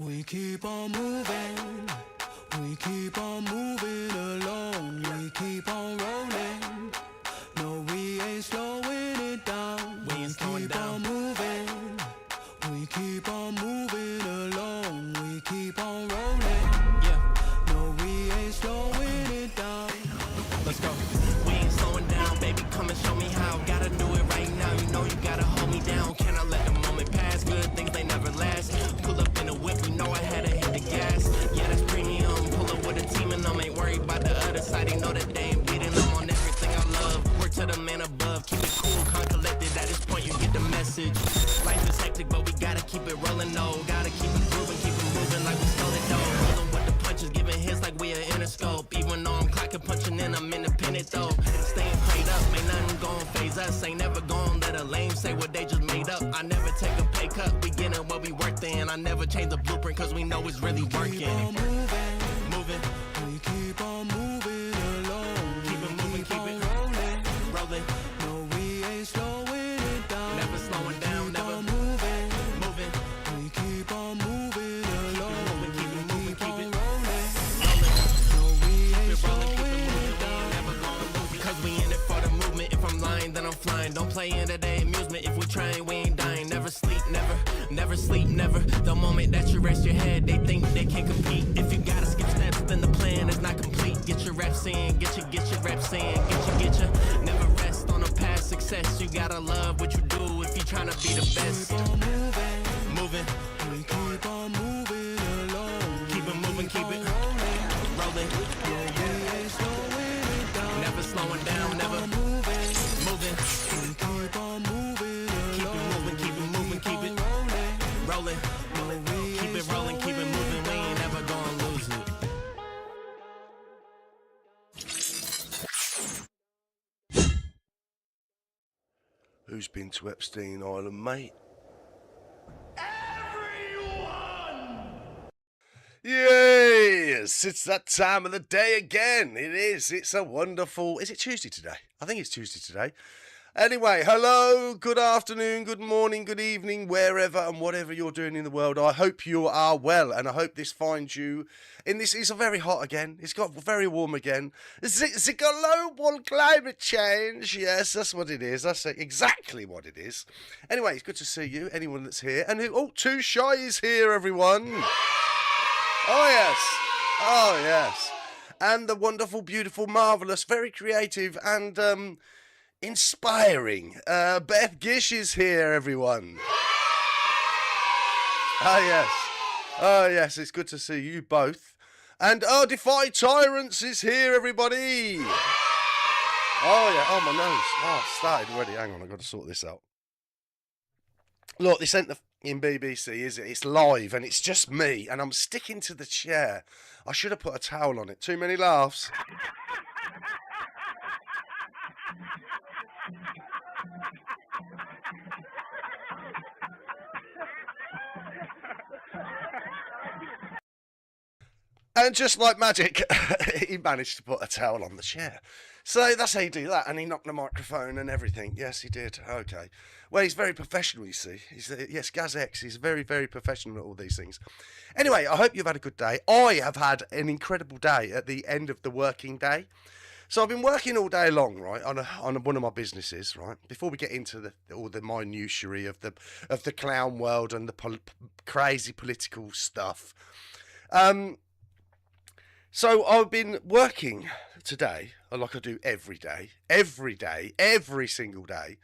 We keep on moving, we keep on moving along, we keep on rolling. No, we ain't slowing it down. We ain't slowing down. We keep on moving along, we keep on rolling. Yeah. No, we ain't slowing it down. Let's go. We ain't slowing down, baby. Come and show me how. Gotta do it right now. You know you gotta hold me down. Can I let the moment pass? Good things they never last. Pull up in a whip, you know I had to hit the gas. Yeah, that's premium. Pull up with a team and I'm ain't worried about the other side. They know that they ain't beating. I'm on everything I love. Work to the man above. Keep it cool, calm, collected. At this point, you get the message. Life is hectic, but we gotta keep it rolling. No, gotta keep it moving like we stole it though. Rolling with the punches, giving hits like we are Interscope. Even though I'm clocking, punching in, I'm independent though. Staying prayed up, ain't nothing gon' phase us. Ain't never gon' let a lame say what they just made up. I never take a pay cut, we getting what we worked in. I never change the blueprint cause we know it's really working. Moving, we keep on moving along. keep it moving, keep it rolling. No, we ain't slowing it down. Never slowing down, never moving. moving. We keep on moving along. Keep it moving, keep it rolling. rolling. No, we ain't Keep it rolling, keep slowing it it moving, we down. ain't never gonna lose it. Cause we in it for the movement. If I'm lying, then I'm flying. Don't play into their amusement. If we trying, we ain't dying. Never sleep, never sleep, never. The moment that you rest your head, they think they can't compete. If you gotta skip steps, then the plan is not complete. Get your reps in, get your reps in, get your. Never rest on a past success. You gotta love what you do if you tryna be the best. Moving, We keep on moving along. keep it moving, keep it rolling. We ain't slowing it down. Never slowing down, never Moving. moving. We keep on moving Keep it along. moving, keep it moving, keep it rolling. rolling. We Keep ain't it rolling, keep it moving. We ain't never gonna lose it. Who's been to Epstein Island, mate? Yes, it's that time of the day again. It is. It's a wonderful... Is it Tuesday today? I think it's Tuesday today. Anyway, hello, good afternoon, good morning, good evening, wherever and whatever you're doing in the world. I hope you are well, and I hope this finds you in this. It's very hot again. It's got very warm again. It's a global climate change. Yes, that's what it is. That's exactly what it is. Anyway, it's good to see you, anyone that's here. And Too Shy is here, everyone. Oh, yes. Oh, yes. And the wonderful, beautiful, marvellous, very creative and inspiring Beth Gish is here, everyone. Oh, yes. Oh, yes, it's good to see you both. And Defy Tyrants is here, everybody. Oh, yeah. Oh, my nose. Oh, it started already. Hang on, I've got to sort this out. Look, this ain't the in BBC, is it? It's live and it's just me and I'm sticking to the chair. I should have put a towel on it. Too many laughs. And just like magic, he managed to put a towel on the chair. So that's how you do that. And he knocked the microphone and everything. Yes, he did. Okay. Well, he's very professional, you see. Yes, GAZ X. He's very, very professional at all these things. Anyway, I hope you've had a good day. I have had an incredible day at the end of the working day. So I've been working all day long, right, on one of my businesses, right. Before we get into all the minutiae of the clown world and the crazy political stuff. So I've been working today, like I do every day, every single day,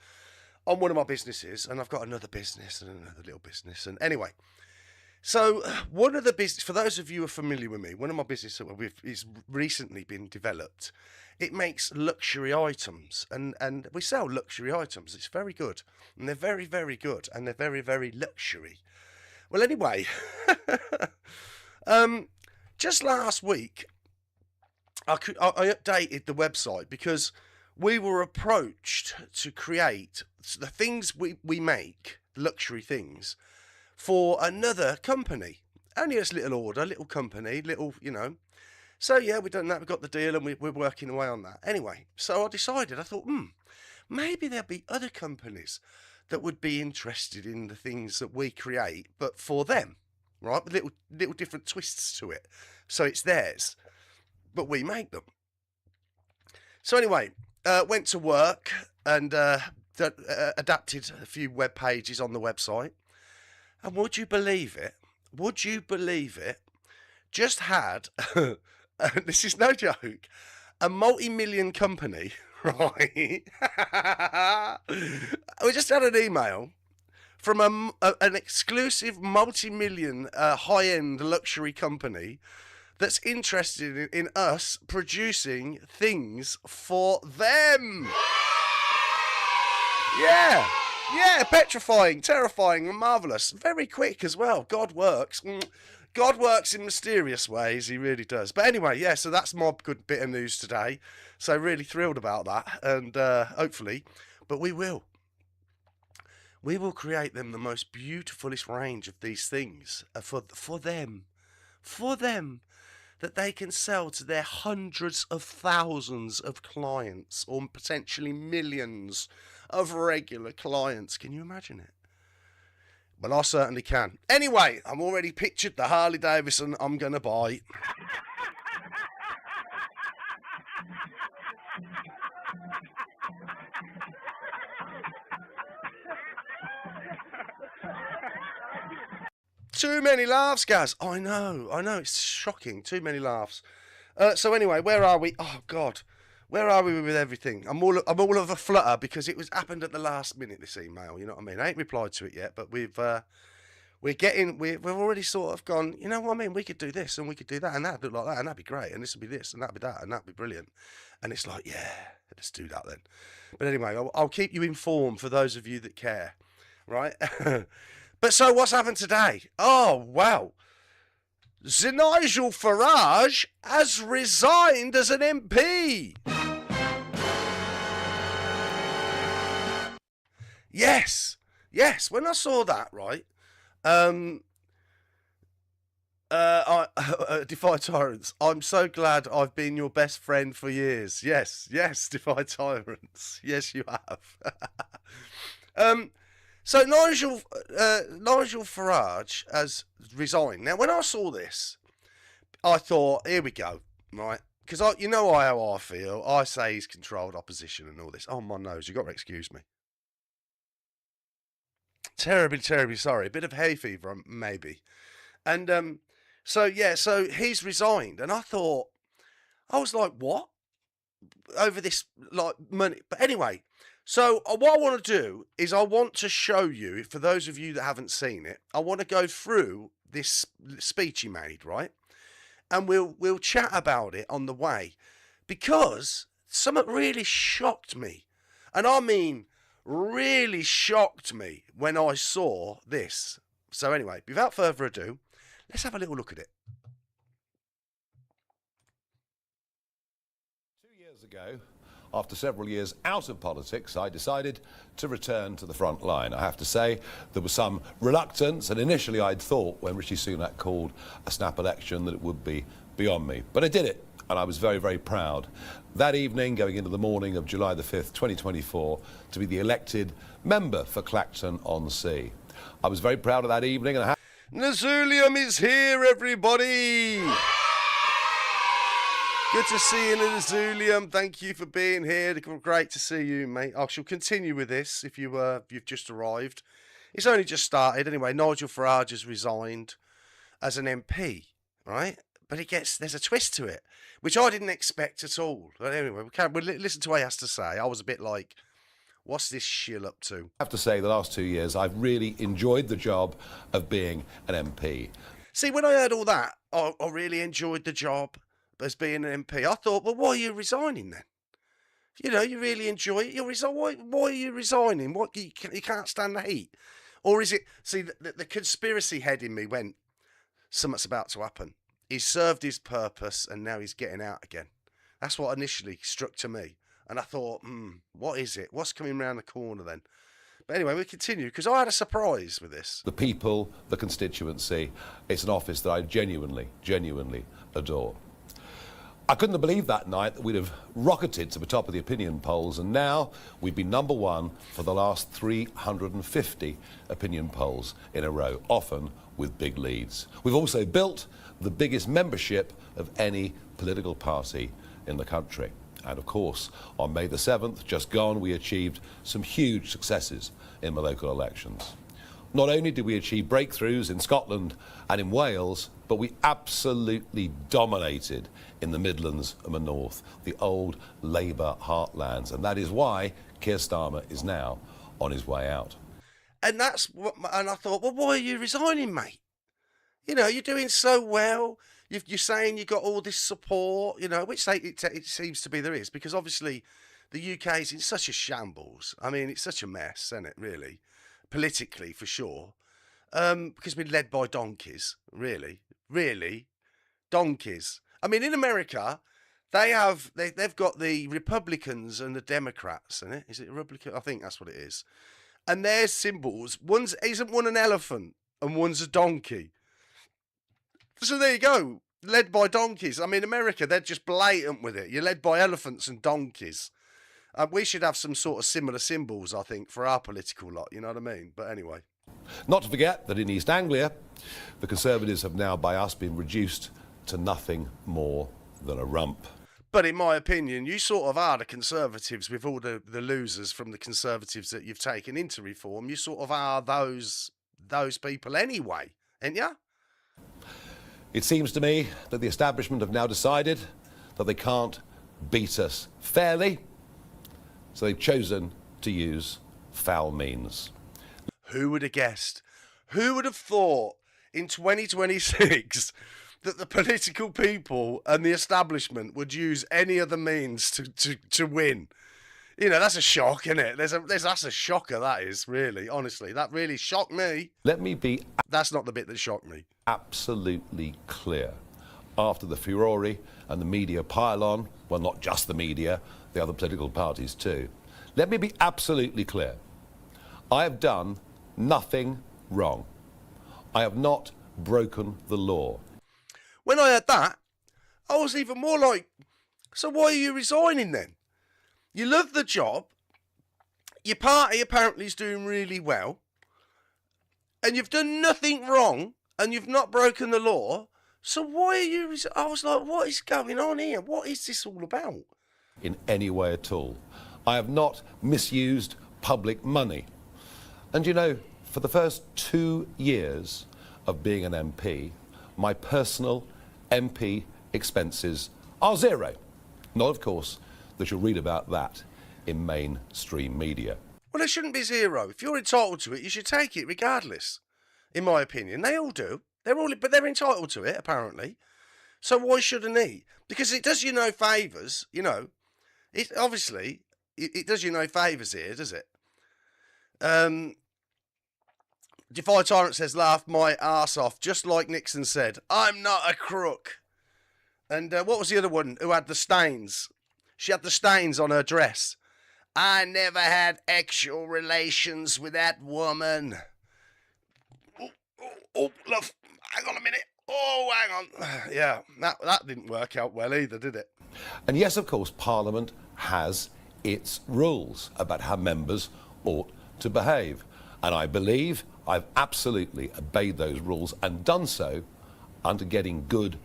on one of my businesses, and I've got another business and another little business, and anyway. So one of the business, for those of you who are familiar with me, one of my business is recently been developed. It makes luxury items, and we sell luxury items. It's very good, and they're very, very good, and they're very, very luxury. Well, anyway, just last week, I updated the website because we were approached to create the things we make, luxury things, for another company. Only a little order, little company, little, you know. So, yeah, we've done that. We've got the deal and we're working away on that. Anyway, so I decided, I thought, maybe there'll be other companies that would be interested in the things that we create, but for them. right? With little different twists to it. So it's theirs, but we make them. So anyway, went to work and adapted a few web pages on the website. And would you believe it? Would you believe it? Just had, this is no joke, a multi-million company, right? We just had an email from an exclusive multi-million high-end luxury company that's interested in us producing things for them. Yeah, petrifying, terrifying, and marvellous. Very quick as well. God works. God works in mysterious ways. He really does. But anyway, yeah, so that's my good bit of news today. So really thrilled about that. And hopefully, but we will create them the most beautifulest range of these things for them, that they can sell to their hundreds of thousands of clients or potentially millions of regular clients. Can you imagine it? Well, I certainly can. Anyway, I'm already pictured the Harley Davidson I'm going to buy. Too many laughs, Gaz. I know, it's shocking. Too many laughs. So anyway, where are we? Oh, God. Where are we with everything? I'm all of a flutter because it happened at the last minute, this email, you know what I mean? I ain't replied to it yet, but we've already sort of gone, you know what I mean? We could do this and we could do that and that'd look like that and that'd be great and this would be this and that'd be that and that'd be brilliant. And it's like, yeah, let's do that then. But anyway, I'll keep you informed for those of you that care, right? But so what's happened today? Oh, wow. Nigel Farage has resigned as an MP. Yes. When I saw that, right, Defy Tyrants, I'm so glad I've been your best friend for years. Yes, Defy Tyrants. Yes, you have. So Nigel Farage has resigned. Now, when I saw this, I thought, here we go, right? Because you know how I feel. I say he's controlled opposition and all this. Oh, my nose, you've got to excuse me. Terribly, terribly sorry. A bit of hay fever, maybe. And so he's resigned. And I was like, what? Over this, like, money. But anyway, so what I want to do is I want to show you, for those of you that haven't seen it, I want to go through this speech he made, right? And we'll chat about it on the way, because something really shocked me. And I mean, really shocked me when I saw this. So anyway, without further ado, let's have a little look at it. 2 years ago, after several years out of politics, I decided to return to the front line. I have to say, there was some reluctance, and initially I'd thought, when Rishi Sunak called a snap election, that it would be beyond me. But I did it, and I was very, very proud. That evening, going into the morning of July the 5th, 2024, to be the elected member for Clacton on Sea. I was very proud of that evening. And Nazulium is here, everybody! Good to see you, Nazulium. Thank you for being here. Great to see you, mate. I shall continue with this if you've just arrived. It's only just started. Anyway, Nigel Farage has resigned as an MP, right? But there's a twist to it, which I didn't expect at all. But anyway, we'll listen to what he has to say. I was a bit like, what's this shill up to? I have to say, the last 2 years, I've really enjoyed the job of being an MP. See, when I heard all that, I really enjoyed the job as being an MP. I thought, well, why are you resigning then? You know, you really enjoy it. Why are you resigning? What, you can't stand the heat? Or is it, see, the conspiracy head in me went, something's about to happen. He's served his purpose and now he's getting out again. That's what initially struck to me. And I thought, what is it? What's coming around the corner then? But anyway, we continue, because I had a surprise with this. The people, the constituency, it's an office that I genuinely adore. I couldn't have believed that night that we'd have rocketed to the top of the opinion polls, and now we'd be number one for the last 350 opinion polls in a row, often with big leads. We've also built the biggest membership of any political party in the country. And of course, on May the 7th, just gone, we achieved some huge successes in the local elections. Not only did we achieve breakthroughs in Scotland and in Wales, but we absolutely dominated in the Midlands and the North, the old Labour heartlands. And that is why Keir Starmer is now on his way out. And that's what, and I thought, well, why are you resigning, mate? You know, you're doing so well. You're saying you got all this support, you know, which it seems to be there is, because obviously the UK is in such a shambles. I mean, it's such a mess, isn't it, really? Politically, for sure. Because we're led by donkeys, really. Really. Donkeys. I mean, in America, they've got the Republicans and the Democrats, isn't it? Is it Republican? I think that's what it is. And their symbols, isn't one an elephant and one's a donkey. So there you go, led by donkeys. I mean, America, they're just blatant with it. You're led by elephants and donkeys. We should have some sort of similar symbols, I think, for our political lot, you know what I mean? But anyway. Not to forget that in East Anglia, the Conservatives have now, by us, been reduced to nothing more than a rump. But in my opinion, you sort of are the Conservatives with all the losers from the Conservatives that you've taken into reform. You sort of are those people anyway, ain't you? It seems to me that the establishment have now decided that they can't beat us fairly, so they've chosen to use foul means. Who would have guessed? Who would have thought in 2026 that the political people and the establishment would use any other means to win? You know, that's a shock, isn't it? That's a shocker, that is, really, honestly. That really shocked me. Let me be... That's not the bit that shocked me. Absolutely clear. After the furore and the media pile on, well, not just the media, the other political parties too. Let me be absolutely clear. I have done nothing wrong. I have not broken the law. When I heard that, I was even more like, so why are you resigning then? You love the job, your party apparently is doing really well, and you've done nothing wrong, and you've not broken the law, so why are you... I was like, what is going on here? What is this all about? In any way at all. I have not misused public money. And you know, for the first 2 years of being an MP, my personal MP expenses are zero. Not, of course, that you'll read about that in mainstream media. Well, it shouldn't be zero. If you're entitled to it, you should take it regardless, in my opinion. They all do. But they're entitled to it, apparently. So why shouldn't he? Because it does you no favours, you know. It obviously, it does you no favours here, does it? Defy Tyrant says, laughed my arse off, just like Nixon said. I'm not a crook. And what was the other one who had the stains? She had the stains on her dress. I never had actual relations with that woman. Oh, love, hang on a minute. Oh, hang on. Yeah, that didn't work out well either, did it? And yes, of course, Parliament has its rules about how members ought to behave. And I believe I've absolutely obeyed those rules and done so under getting good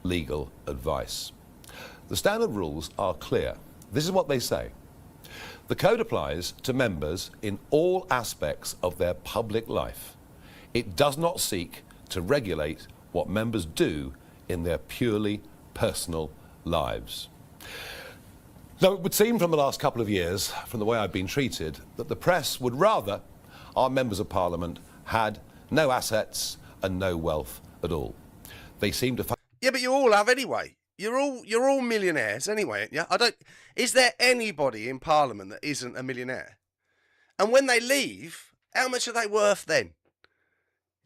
legal advice. The standard rules are clear. This is what they say. The code applies to members in all aspects of their public life. It does not seek to regulate what members do in their purely personal lives. Now, it would seem from the last couple of years, from the way I've been treated, that the press would rather our members of Parliament had no assets and no wealth at all. They seem to... Yeah, but you all have anyway. You're all millionaires anyway, yeah? Is there anybody in Parliament that isn't a millionaire? And when they leave, how much are they worth then?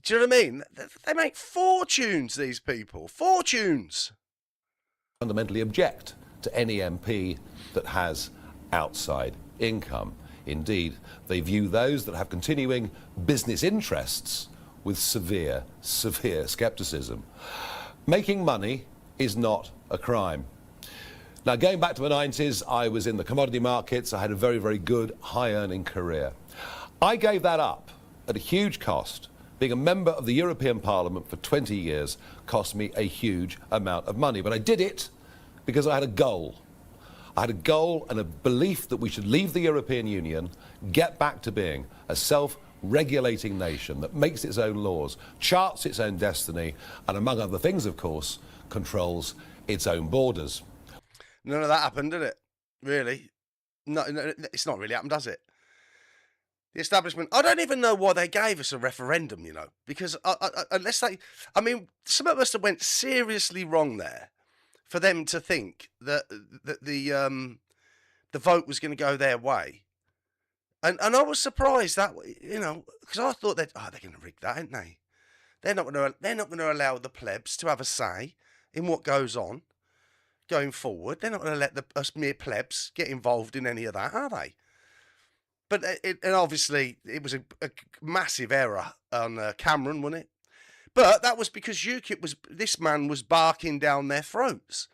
Do you know what I mean? They make fortunes, these people. Fortunes. Fundamentally object to any MP that has outside income. Indeed, they view those that have continuing business interests with severe scepticism. Making money is not a crime. Now, going back to the 90s, I was in the commodity markets. I had a very, very good, high-earning career. I gave that up at a huge cost. Being a member of the European Parliament for 20 years cost me a huge amount of money. But I did it because I had a goal. I had a goal and a belief that we should leave the European Union, get back to being a self-regulating nation that makes its own laws, charts its own destiny, and among other things, of course, controls its own borders. None of that happened, did it? Really? No, it's not really happened, does it? The establishment, I don't even know why they gave us a referendum, you know, because unless they, I mean, some of us have went seriously wrong there for them to think that the vote was going to go their way. And I was surprised that, you know, because I thought they're going to rig that, aren't they? They're not going to allow the plebs to have a say in what goes on going forward. They're not going to let us mere plebs get involved in any of that, are they? But and obviously it was a massive error on Cameron, wasn't it? But that was because UKIP this man was barking down their throats,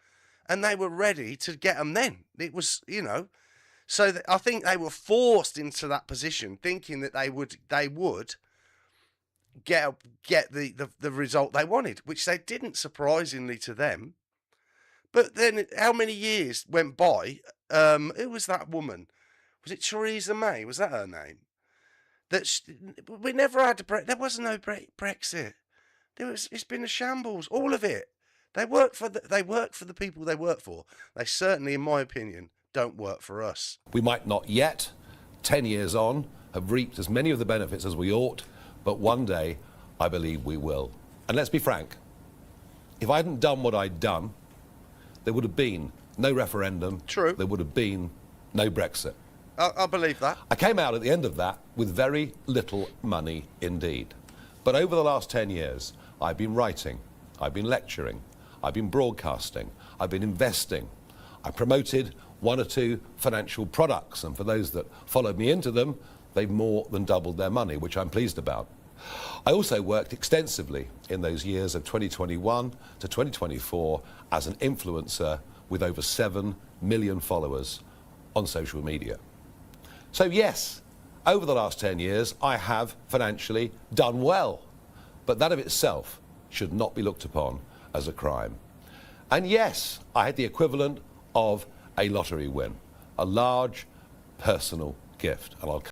and they were ready to get them. Then it was, you know, so I think they were forced into that position, thinking that they would get the result they wanted, which they didn't, surprisingly to them. But then, how many years went by? Who was that woman? Was it Theresa May? Was that her name? We never had there was no Brexit. It's been a shambles, all of it. They work for the people they work for. They certainly, in my opinion, don't work for us. We might not yet, 10 years on, have reaped as many of the benefits as we ought, but one day I believe we will. And let's be frank, if I hadn't done what I'd done, there would have been no referendum. True. There would have been no Brexit. I believe that. I came out at the end of that with very little money indeed. But over the last 10 years, I've been writing, I've been lecturing, I've been broadcasting, I've been investing. I promoted one or two financial products, and for those that followed me into them, they've more than doubled their money, which I'm pleased about. I also worked extensively in those years of 2021 to 2024 as an influencer with over 7 million followers on social media. So yes, over the last 10 years, I have financially done well, but that of itself should not be looked upon as a crime. And yes, I had the equivalent of a lottery win, a large personal gift. And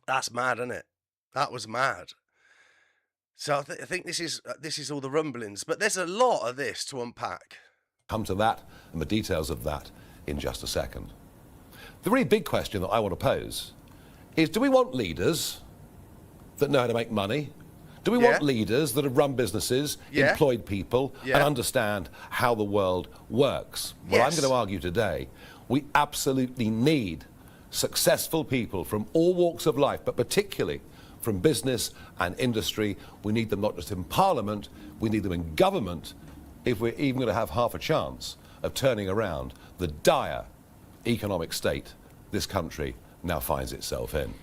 That's mad, isn't it? That was mad. So I think this is all the rumblings, but there's a lot of this to unpack. Come to that and the details of that in just a second. The really big question that I want to pose is, do we want leaders that know how to make money? Do we want leaders that have run businesses, employed people, and understand how the world works? Well, I'm going to argue today, we absolutely need successful people from all walks of life, but particularly from business and industry. We need them not just in Parliament, we need them in government if we're even going to have half a chance of turning around the dire economic state this country now finds itself in.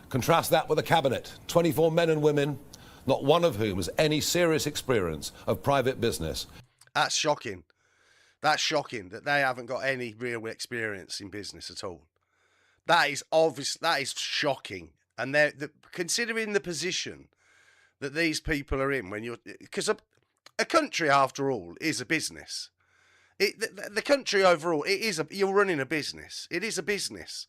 Contrast that with a cabinet, 24 men and women, not one of whom has any serious experience of private business. That's shocking. That's shocking that they haven't got any real experience in business at all. That is obvious. That is shocking. And considering the position that these people are in, because a country, after all, is a business. The country overall, you're running a business. It is a business,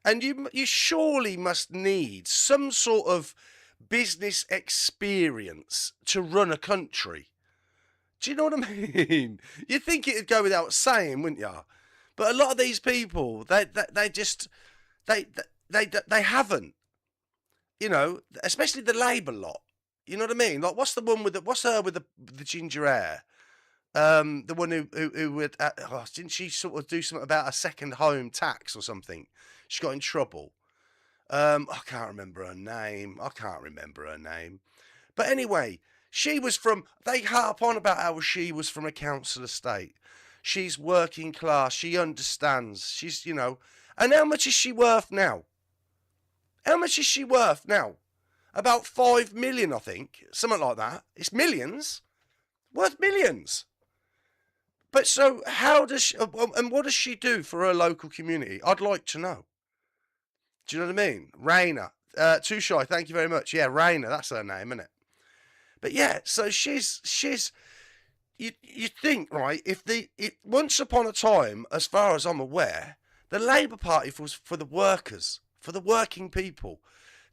and you surely must need some sort of business experience to run a country. Do you know what I mean? You'd think it'd go without saying, wouldn't you? But a lot of these people, they haven't. You know, especially the Labour lot. You know what I mean? Like, what's her with the ginger hair? The one who would, didn't she sort of do something about a second home tax or something? She got in trouble. I can't remember her name. But anyway, they harp on about how she was from a council estate. She's working class. She understands. She's, you know, and how much is she worth now? About 5 million, I think. Something like that. It's millions. Worth millions. But so how does she, and what does she do for her local community? I'd like to know. Do you know what I mean? Raina. Too Shy, thank you very much. Yeah, Raina, that's her name, isn't it? But yeah, so she's you think, right, once upon a time, as far as I'm aware, the Labour Party was for the workers, for the working people,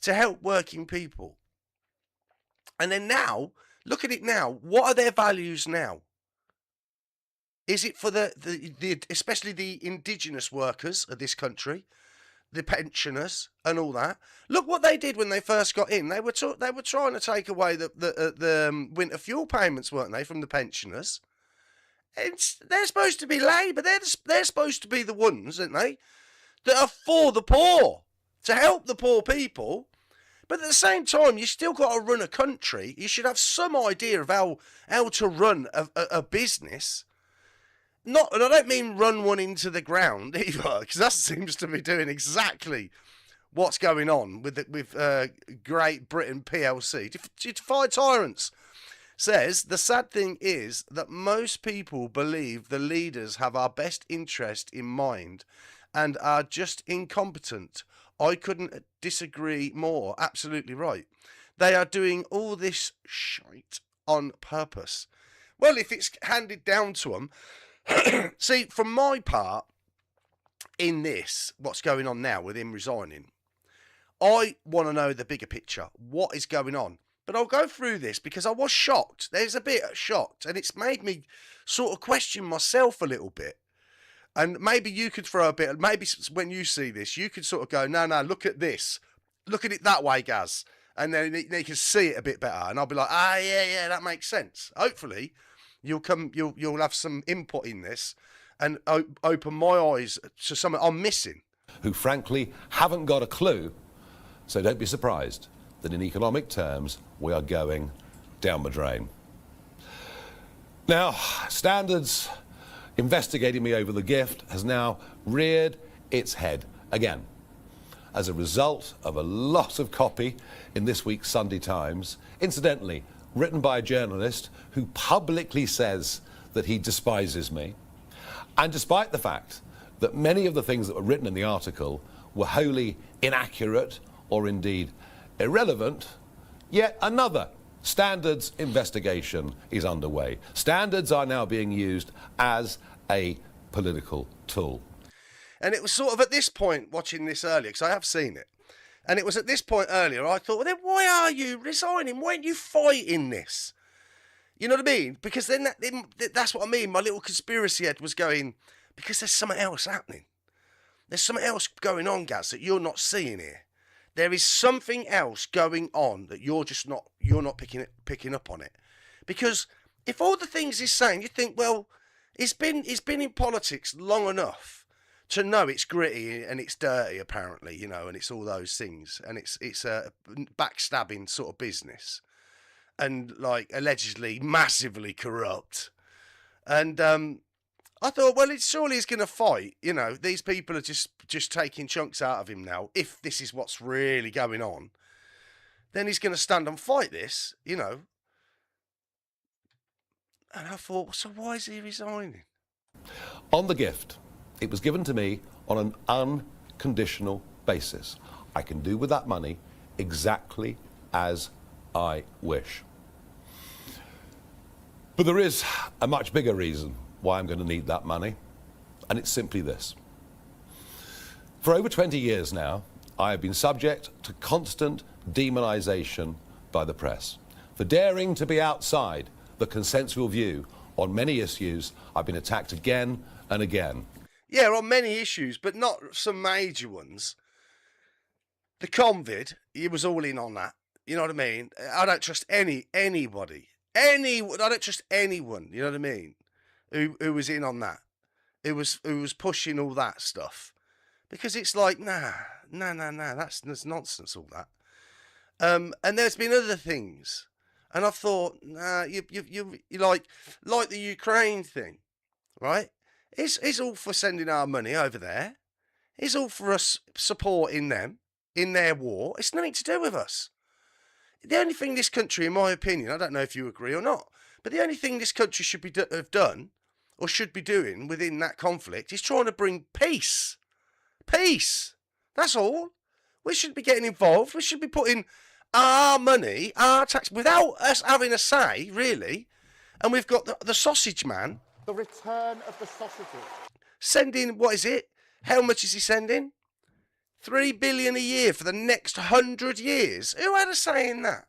to help working people. And then now, look at it now. What are their values now? Is it for the especially the indigenous workers of this country, the pensioners and all that? Look what they did when they first got in. They were trying to take away the winter fuel payments, weren't they, from the pensioners? They're supposed to be Labour. They're supposed to be the ones, aren't they, that are for the poor, to help the poor people. But at the same time, you still got to run a country. You should have some idea of how to run a business. And I don't mean run one into the ground either, because that seems to be doing exactly what's going on with Great Britain PLC. Defy Tyrants says, the sad thing is that most people believe the leaders have our best interest in mind and are just incompetent. I couldn't disagree more. Absolutely right. They are doing all this shite on purpose. Well, if it's handed down to them, see, from my part in this, what's going on now with him resigning, I want to know the bigger picture. What is going on? But I'll go through this because I was shocked. There's a bit shocked, and it's made me sort of question myself a little bit. And maybe you could throw a bit, maybe when you see this, you could sort of go, no, look at this. Look at it that way, Gaz. And then you can see it a bit better. And I'll be like, yeah, that makes sense. Hopefully, you'll have some input in this and open my eyes to something I'm missing. Who frankly haven't got a clue. So don't be surprised that in economic terms, we are going down the drain. Now, Standards investigating me over the gift has now reared its head again as a result of a lot of copy in this week's Sunday Times, incidentally written by a journalist who publicly says that he despises me, and despite the fact that many of the things that were written in the article were wholly inaccurate or indeed irrelevant, yet another Standards investigation is underway. Standards are now being used as a political tool. And it was sort of at this point, watching this earlier, because I have seen it, and it was at this point earlier, I thought, well, then why are you resigning? Why aren't you fighting this? You know what I mean? Because then that's what I mean. My little conspiracy head was going, because there's something else happening. There's something else going on, Gaz, that you're not seeing here. There is something else going on that you're not picking up on it. Because if all the things he's saying, you think, well, he's been in politics long enough to know it's gritty and it's dirty, apparently, you know, and it's all those things, and it's a backstabbing sort of business, and like allegedly massively corrupt. And I thought, well, surely he's going to fight. You know, these people are just taking chunks out of him now. If this is what's really going on, then he's going to stand and fight this, you know. And I thought, so why is he resigning? On the gift, it was given to me on an unconditional basis. I can do with that money exactly as I wish. But there is a much bigger reason why I'm going to need that money, and it's simply this. For over 20 years now, I have been subject to constant demonisation by the press. For daring to be outside the consensual view on many issues, I've been attacked again and again. Yeah, on many issues, but not some major ones. The COVID, he was all in on that. You know what I mean? I don't trust anybody. I don't trust anyone, you know what I mean? Who was in on that, who was pushing all that stuff, because it's like nah, that's nonsense, all that. And there's been other things, and I thought, nah, you like the Ukraine thing, right? It's all for sending our money over there. It's all for us supporting them in their war. It's nothing to do with us. The only thing this country, in my opinion, I don't know if you agree or not, but the only thing this country should have done, or should be doing within that conflict, is trying to bring peace. Peace. That's all. We should be getting involved. We should be putting our money, our tax, without us having a say, really. And we've got the sausage man. The return of the sausages. Sending, what is it? How much is he sending? 3 billion a year for the next 100 years. Who had a say in that?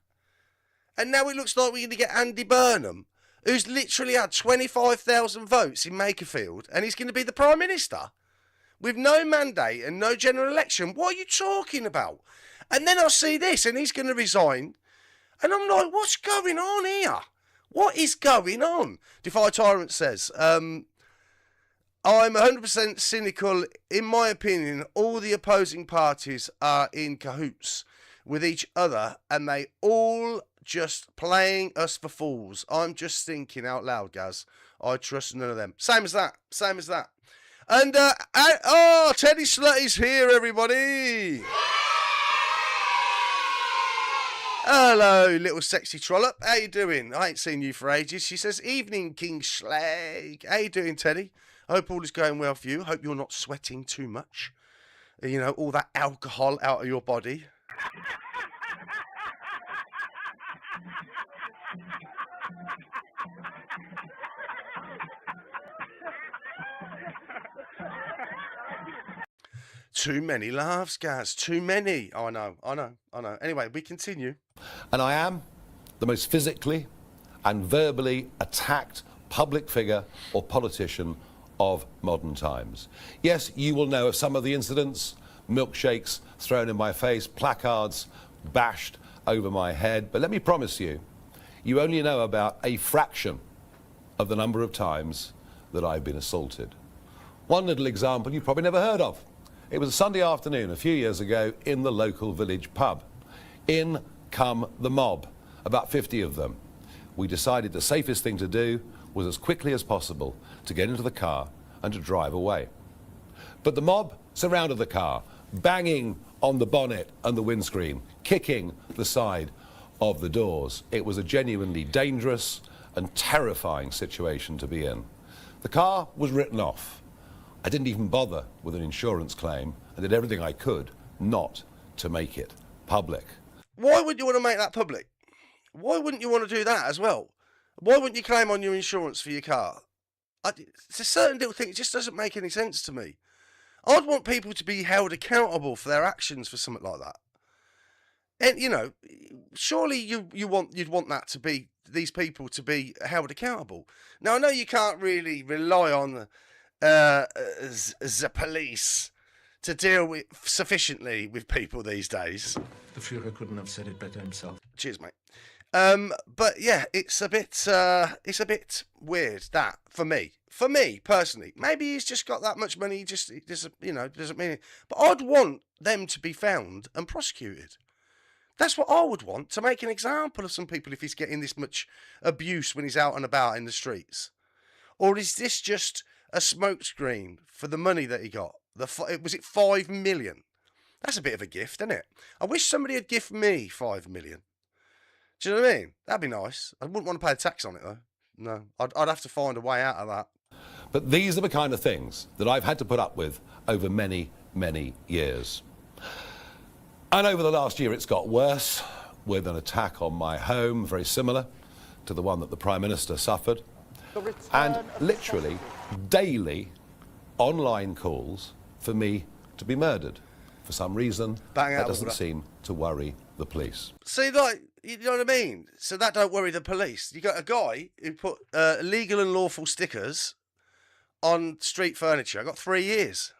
And now it looks like we're going to get Andy Burnham, who's literally had 25,000 votes in Makerfield, and he's going to be the Prime Minister with no mandate and no general election. What are you talking about? And then I see this, and he's going to resign. And I'm like, what's going on here? What is going on? Defy Tyrant says, I'm 100% cynical. In my opinion, all the opposing parties are in cahoots with each other, and they all just playing us for fools. I'm just thinking out loud, Gaz. I trust none of them. Same as that. Same as that. And, Teddy Slutty's here, everybody. Hello, little sexy trollop. How you doing? I ain't seen you for ages. She says, evening, King Schlag. How you doing, Teddy? I hope all is going well for you. Hope you're not sweating too much. You know, all that alcohol out of your body. Too many laughs, Gaz. Too many. Oh, I know. Anyway, we continue. And I am the most physically and verbally attacked public figure or politician of modern times. Yes, you will know of some of the incidents, milkshakes thrown in my face, placards bashed over my head, but let me promise you, you only know about a fraction of the number of times that I've been assaulted. One little example you've probably never heard of. It was a Sunday afternoon a few years ago in the local village pub. In come the mob, about 50 of them. We decided the safest thing to do was as quickly as possible to get into the car and to drive away. But the mob surrounded the car, banging on the bonnet and the windscreen, kicking the side of the doors. It was a genuinely dangerous and terrifying situation to be in. The car was written off. I didn't even bother with an insurance claim. I did everything I could not to make it public. Why would you want to make that public? Why wouldn't you want to do that as well? Why wouldn't you claim on your insurance for your car? It's a certain little thing. It just doesn't make any sense to me. I'd want people to be held accountable for their actions for something like that. And, you know, surely you'd want that to be, these people to be held accountable. Now, I know you can't really rely on the police to deal with sufficiently with people these days. The Führer couldn't have said it better himself. Cheers, mate. But yeah, it's a bit weird, that, for me personally. Maybe he's just got that much money, he doesn't mean it. But I'd want them to be found and prosecuted. That's what I would want, to make an example of some people if he's getting this much abuse when he's out and about in the streets. Or is this just a smokescreen for the money that he got? Was it 5 million? That's a bit of a gift, isn't it? I wish somebody had gift me 5 million. Do you know what I mean? That'd be nice. I wouldn't want to pay a tax on it, though. No, I'd have to find a way out of that. But these are the kind of things that I've had to put up with over many, many years. And over the last year, it's got worse, with an attack on my home, very similar to the one that the Prime Minister suffered. And literally daily online calls for me to be murdered. For some reason, that doesn't seem to worry the police. See, like, you know what I mean? So that don't worry the police. You got a guy who put legal and lawful stickers on street furniture. I got 3 years.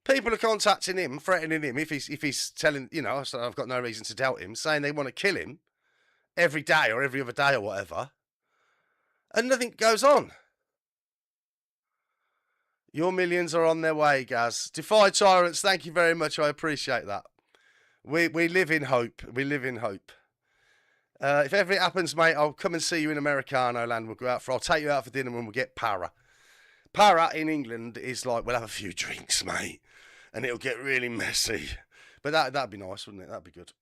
People are contacting him, threatening him if he's telling, you know, so I've got no reason to doubt him, saying they want to kill him every day or every other day or whatever. And nothing goes on. Your millions are on their way, Gaz. Defy Tyrants, thank you very much. I appreciate that. We live in hope. We live in hope. If ever it happens, mate, I'll come and see you in Americano land. We'll go out I'll take you out for dinner when we get para. Para in England is like, we'll have a few drinks, mate. And it'll get really messy. But that'd be nice, wouldn't it? That'd be good.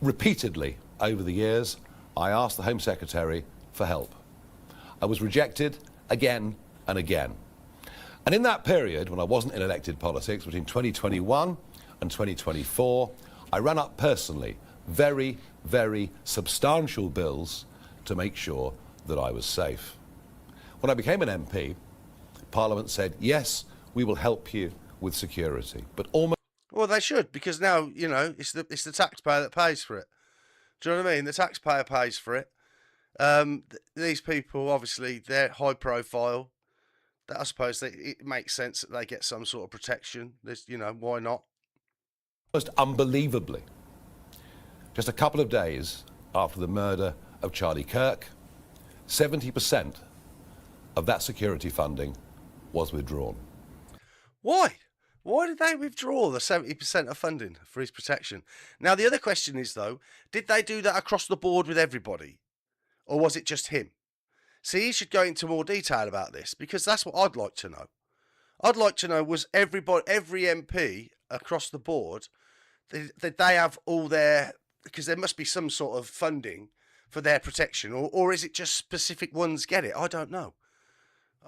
Repeatedly over the years, I asked the Home Secretary for help. I was rejected again and again. And in that period, when I wasn't in elected politics, between 2021 and 2024, I ran up personally very, very substantial bills to make sure that I was safe. When I became an MP, Parliament said, yes, we will help you with security, but almost... Well, they should, because now, you know, it's the taxpayer that pays for it. Do you know what I mean? The taxpayer pays for it. These people, obviously, they're high profile. I suppose it makes sense that they get some sort of protection. There's, you know, why not? Most unbelievably, just a couple of days after the murder of Charlie Kirk, 70% of that security funding was withdrawn. Why? Why did they withdraw the 70% of funding for his protection? Now, the other question is, though, did they do that across the board with everybody? Or was it just him? See, he should go into more detail about this, because that's what I'd like to know. I'd like to know, was every MP across the board, did they have all their... Because there must be some sort of funding for their protection, or is it just specific ones get it? I don't know.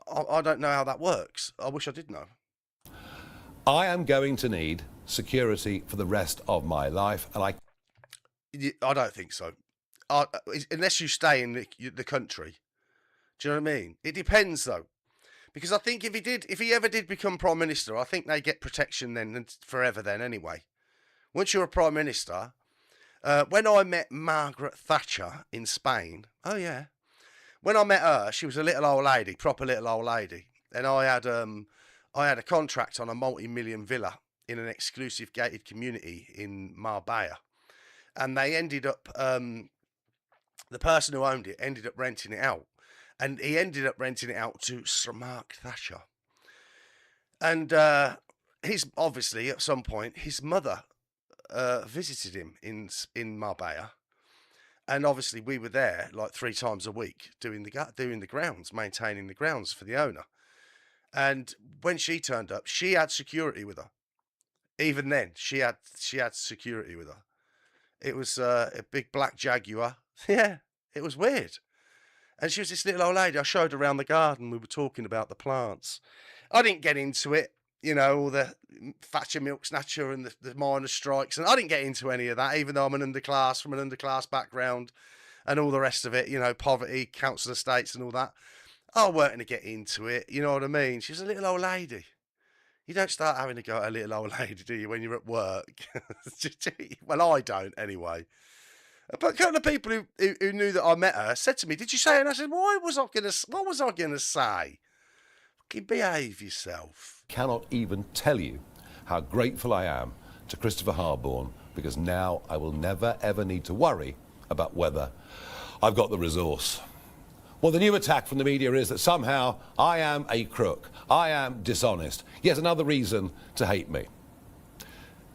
I don't know how that works. I wish I did know. I am going to need security for the rest of my life, and I don't think so. Unless you stay in the country. Do you know what I mean? It depends, though. Because I think if he ever did become Prime Minister, I think they get protection then forever then anyway. Once you're a Prime Minister... when I met Margaret Thatcher in Spain, oh yeah, when I met her, she was a little old lady, proper little old lady, and I had a contract on a multi-million villa in an exclusive gated community in Marbella, and they ended up, the person who owned it ended up renting it out, and he ended up renting it out to Sir Mark Thatcher, and he's obviously at some point his mother visited him in Marbella, and obviously we were there like 3 times a week doing the grounds, maintaining the grounds for the owner. And when she turned up, she had security with her. Even then, she had security with her. It was a big black Jaguar. Yeah, it was weird. And she was this little old lady. I showed her around the garden. We were talking about the plants. I didn't get into it. You know, all the Thatcher milk snatcher and the miners' strikes. And I didn't get into any of that, even though I'm from an underclass background and all the rest of it, you know, poverty, council estates and all that. I weren't going to get into it, you know what I mean? She's a little old lady. You don't start having to go at a little old lady, do you, when you're at work? Well, I don't, anyway. But a couple of people who knew that I met her said to me, did you say it? And I said, what was I going to say? Fucking behave yourself. cannot even tell you how grateful I am to Christopher Harborne, because now I will never ever need to worry about whether I've got the resource. Well, the new attack from the media is that somehow I am a crook, I am dishonest. Yet another reason to hate me.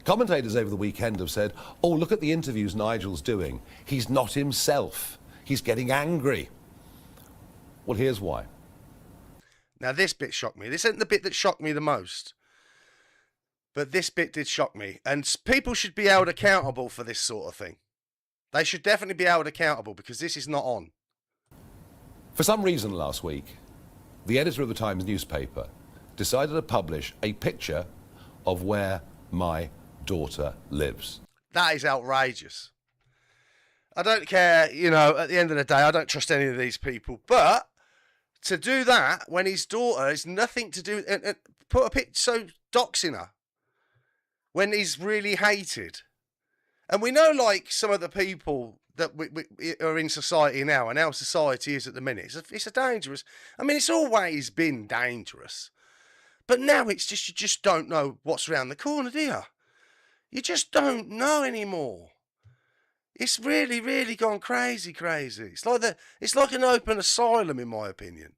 Commentators over the weekend have said, oh, look at the interviews Nigel's doing. He's not himself. He's getting angry. Well, here's why. Now, this bit shocked me. This isn't the bit that shocked me the most. But this bit did shock me. And people should be held accountable for this sort of thing. They should definitely be held accountable, because this is not on. For some reason last week, the editor of the Times newspaper decided to publish a picture of where my daughter lives. That is outrageous. I don't care, you know, at the end of the day, I don't trust any of these people. But to do that when his daughter is nothing to do, and put a picture, so doxing her when he's really hated. And we know, like, some of the people that we are in society now, and how society is at the minute, it's a dangerous, I mean, it's always been dangerous. But now it's just, you just don't know what's around the corner, do you? You just don't know anymore. It's really, really gone crazy. It's like an open asylum, in my opinion.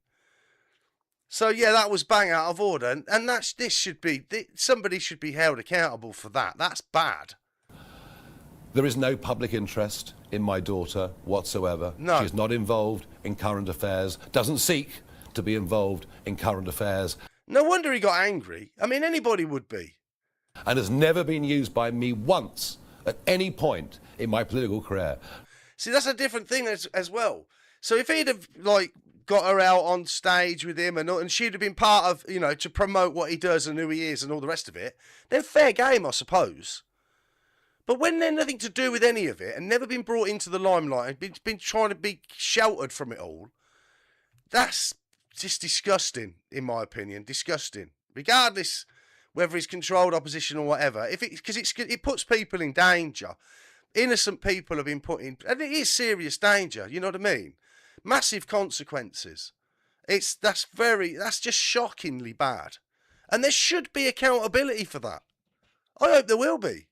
So yeah, that was bang out of order, and somebody should be held accountable for that. That's bad. There is no public interest in my daughter whatsoever. No. She's not involved in current affairs, doesn't seek to be involved in current affairs. No wonder he got angry. I mean, anybody would be. And has never been used by me once at any point in my political career. See, that's a different thing as well. So if he'd have, like, got her out on stage with him, and she'd have been part of, you know, to promote what he does and who he is and all the rest of it, then fair game, I suppose. But when they're nothing to do with any of it and never been brought into the limelight and been trying to be sheltered from it all, that's just disgusting, in my opinion. Disgusting. Regardless whether it's controlled opposition or whatever, because it puts people in danger. Innocent people have been put in, and it is serious danger. You know what I mean? Massive consequences. That's just shockingly bad, and there should be accountability for that. I hope there will be.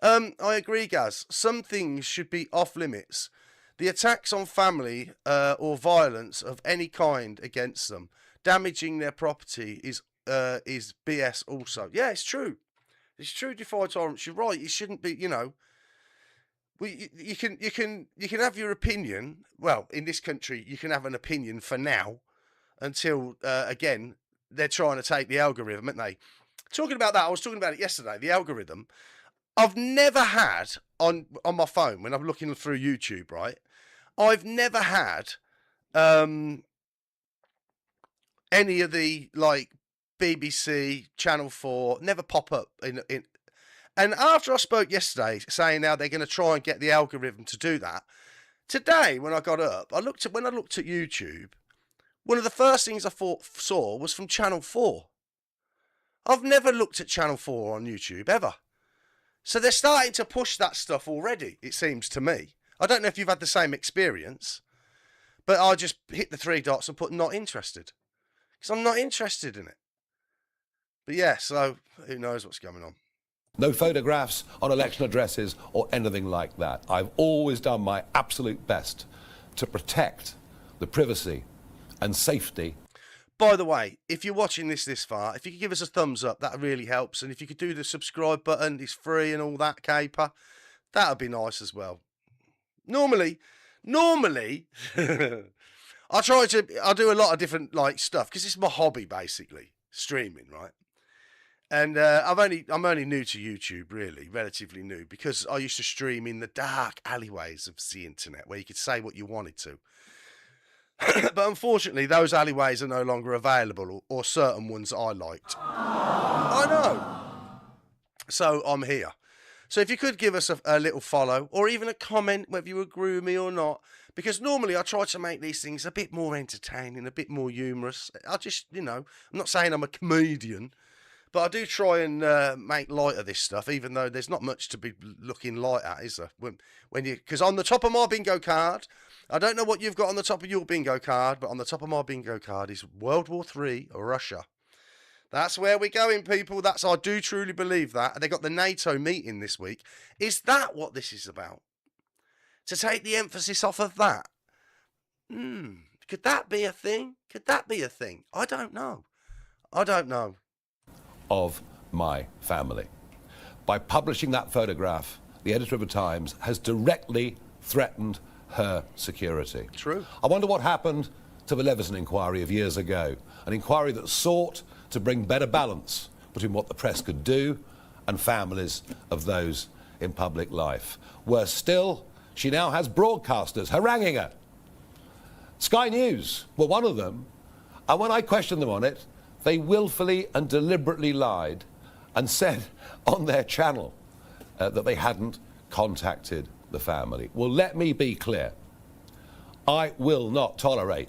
I agree, Gaz. Some things should be off limits. The attacks on family or violence of any kind against them, damaging their property, is BS. Also, yeah, it's true. It's true. Defy tolerance. You're right. It shouldn't be. You know, you can have your opinion. Well, in this country, you can have an opinion for now, until again they're trying to take the algorithm, aren't they? Talking about that, I was talking about it yesterday. The algorithm. I've never had on my phone when I'm looking through YouTube, right? I've never had any of the like BBC, Channel 4 never pop up in. And after I spoke yesterday, saying now they're going to try and get the algorithm to do that, today when I got up, when I looked at YouTube, one of the first things I saw was from Channel 4. I've never looked at Channel 4 on YouTube ever. So they're starting to push that stuff already, it seems to me. I don't know if you've had the same experience, but I just hit the 3 dots and put not interested. Because I'm not interested in it. But yeah, so who knows what's going on. No photographs on election addresses or anything like that. I've always done my absolute best to protect the privacy and safety. By the way, if you're watching this far, if you could give us a thumbs up, that really helps. And if you could do the subscribe button, it's free and all that caper, that would be nice as well. Normally, I do a lot of different like stuff because it's my hobby basically, streaming, right? And I'm only new to YouTube, really, relatively new, because I used to stream in the dark alleyways of the internet where you could say what you wanted to. But unfortunately, those alleyways are no longer available, or certain ones I liked. I know. So I'm here. So if you could give us a little follow, or even a comment, whether you agree with me or not, because normally I try to make these things a bit more entertaining, a bit more humorous. I just, you know, I'm not saying I'm a comedian, but I do try and make light of this stuff, even though there's not much to be looking light at, is there? Because on the top of my bingo card, I don't know what you've got on the top of your bingo card, but on the top of my bingo card is World War III, Russia. That's where we're going, people. I do truly believe that. They got the NATO meeting this week. Is that what this is about? To take the emphasis off of that? Could that be a thing? Could that be a thing? I don't know. Of my family. By publishing that photograph, the editor of the Times has directly threatened her security. True. I wonder what happened to the Leveson inquiry of years ago, an inquiry that sought to bring better balance between what the press could do and families of those in public life. Worse still, she now has broadcasters haranguing her. Sky News were one of them, and when I questioned them on it, they willfully and deliberately lied and said on their channel that they hadn't contacted the family. Well, let me be clear. I will not tolerate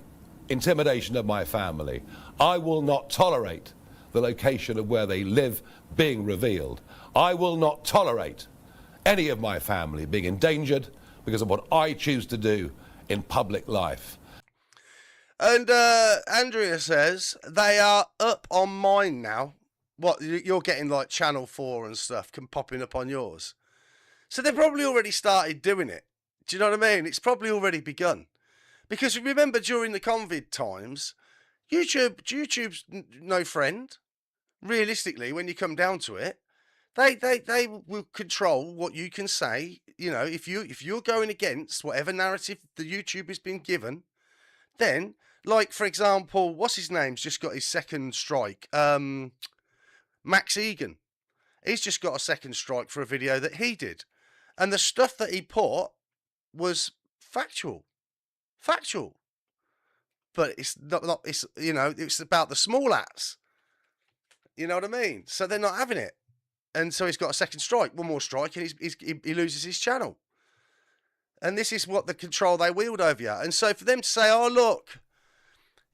intimidation of my family. I will not tolerate the location of where they live being revealed. I will not tolerate any of my family being endangered because of what I choose to do in public life. And Andrea says they are up on mine now. What, you're getting like Channel 4 and stuff popping up on yours. So they've probably already started doing it. Do you know what I mean? It's probably already begun. Because remember, during the COVID times, YouTube's no friend. Realistically, when you come down to it, they will control what you can say. You know, if you're going against whatever narrative the YouTube has been given, then, like, for example, what's his name's just got his second strike? Max Egan. He's just got a second strike for a video that he did. And the stuff that he put was factual. Factual. but it's not it's, you know, it's about the small hats. You know what I mean? So they're not having it. And so he's got a second strike, one more strike, and he loses his channel. And this is what the control they wield over you. And so for them to say, oh, look,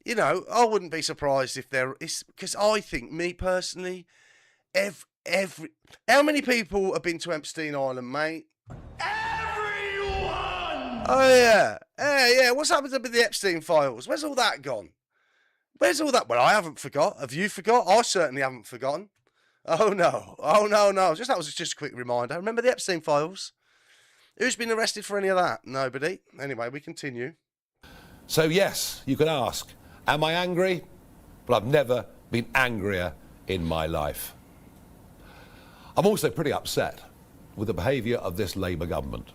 you know, I wouldn't be surprised if because I think, me personally, how many people have been to Epstein Island, mate? Everyone! Oh, yeah. Yeah. What's happened to the Epstein files? Where's all that gone? Where's all that? Well, I haven't forgot. Have you forgot? I certainly haven't forgotten. Oh, no. That was just a quick reminder. Remember the Epstein files? Who's been arrested for any of that? Nobody. Anyway, we continue. So yes, you can ask, am I angry? But I've never been angrier in my life. I'm also pretty upset with the behaviour of this Labour government.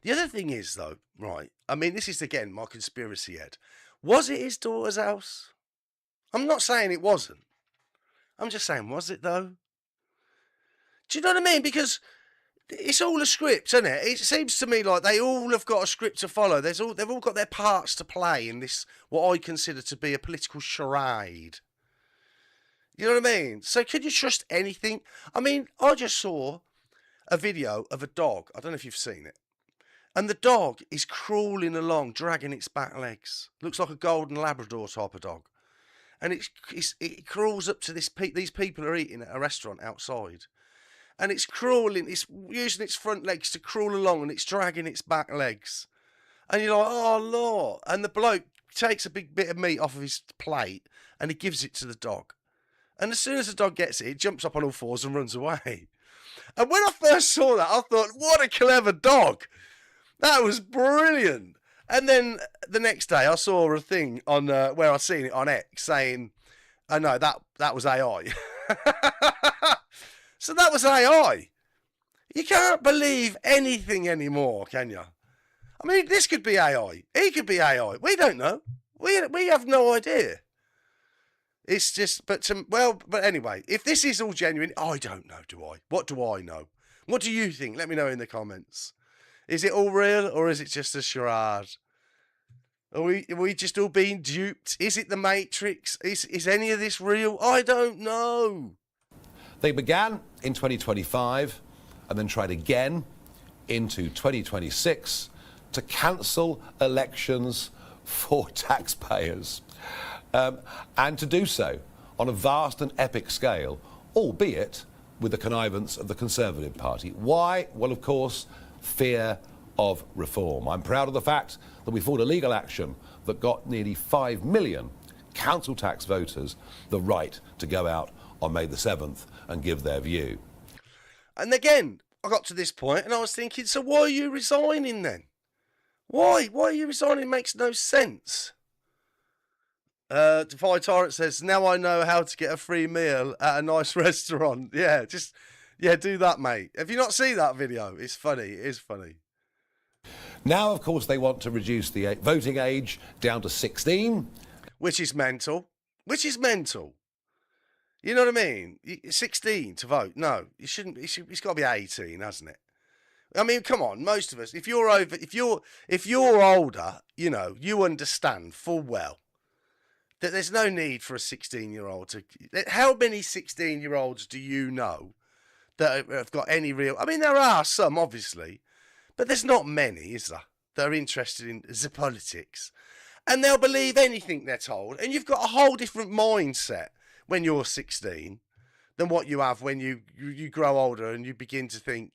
The other thing is, though, right, I mean, this is, again, my conspiracy head. Was it his daughter's house? I'm not saying it wasn't. I'm just saying, was it, though? Do you know what I mean? Because it's all a script, isn't it? It seems to me like they all have got a script to follow. They've all got their parts to play in this, what I consider to be a political charade. You know what I mean? So can you trust anything? I mean, I just saw a video of a dog. I don't know if you've seen it. And the dog is crawling along, dragging its back legs. Looks like a golden Labrador type of dog. And it crawls up to these people are eating at a restaurant outside. And it's crawling, it's using its front legs to crawl along, and it's dragging its back legs. And you're like, oh, Lord. And the bloke takes a big bit of meat off of his plate and he gives it to the dog. And as soon as the dog gets it, it jumps up on all fours and runs away. And when I first saw that, I thought, what a clever dog. That was brilliant. And then the next day, I saw a thing on where I seen it on X saying, oh, no, that was AI. So that was AI. You can't believe anything anymore, can you? I mean, this could be AI. He could be AI. We don't know. We have no idea. It's just, but anyway, if this is all genuine, I don't know, do I? What do I know? What do you think? Let me know in the comments. Is it all real, or is it just a charade? Are we just all being duped? Is it the Matrix? Is any of this real? I don't know. They began in 2025 and then tried again into 2026 to cancel elections for taxpayers. And to do so on a vast and epic scale, albeit with the connivance of the Conservative Party. Why? Well, of course, fear of reform. I'm proud of the fact that we fought a legal action that got nearly 5 million council tax voters the right to go out on May the 7th and give their view. And again, I got to this point and I was thinking, so why are you resigning then? Why? Why are you resigning? It makes no sense. Defy Tyrant says, now I know how to get a free meal at a nice restaurant. Yeah, do that, mate. Have you not seen that video? It's funny. It is funny. Now, of course, they want to reduce the voting age down to 16. Which is mental. You know what I mean? 16 to vote. No, you shouldn't. It's got to be 18, hasn't it? I mean, come on. Most of us, if you're older, you know, you understand full well that there's no need for a 16-year-old to. How many 16-year-olds do you know that have got any real? I mean, there are some, obviously, but there's not many, is there, that are interested in the politics, and they'll believe anything they're told. And you've got a whole different mindset when you're 16 than what you have when you grow older and you begin to think,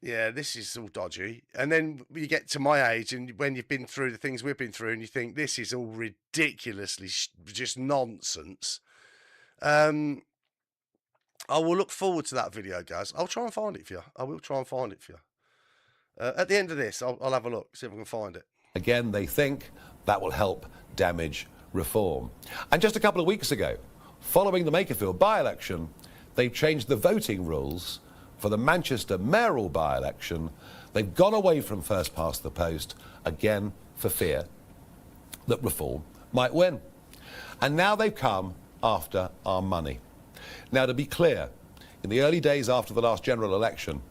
yeah, this is all dodgy. And then you get to my age and when you've been through the things we've been through and you think this is all ridiculously just nonsense. I will look forward to that video, guys. I'll try and find it for you. I will try and find it for you. At the end of this, I'll have a look, see if I can find it. Again, they think that will help damage reform. And just a couple of weeks ago, following the Makerfield by-election, they changed the voting rules for the Manchester mayoral by-election. They've gone away from first past the post, again for fear that reform might win. And now they've come after our money. Now, to be clear, in the early days after the last general election,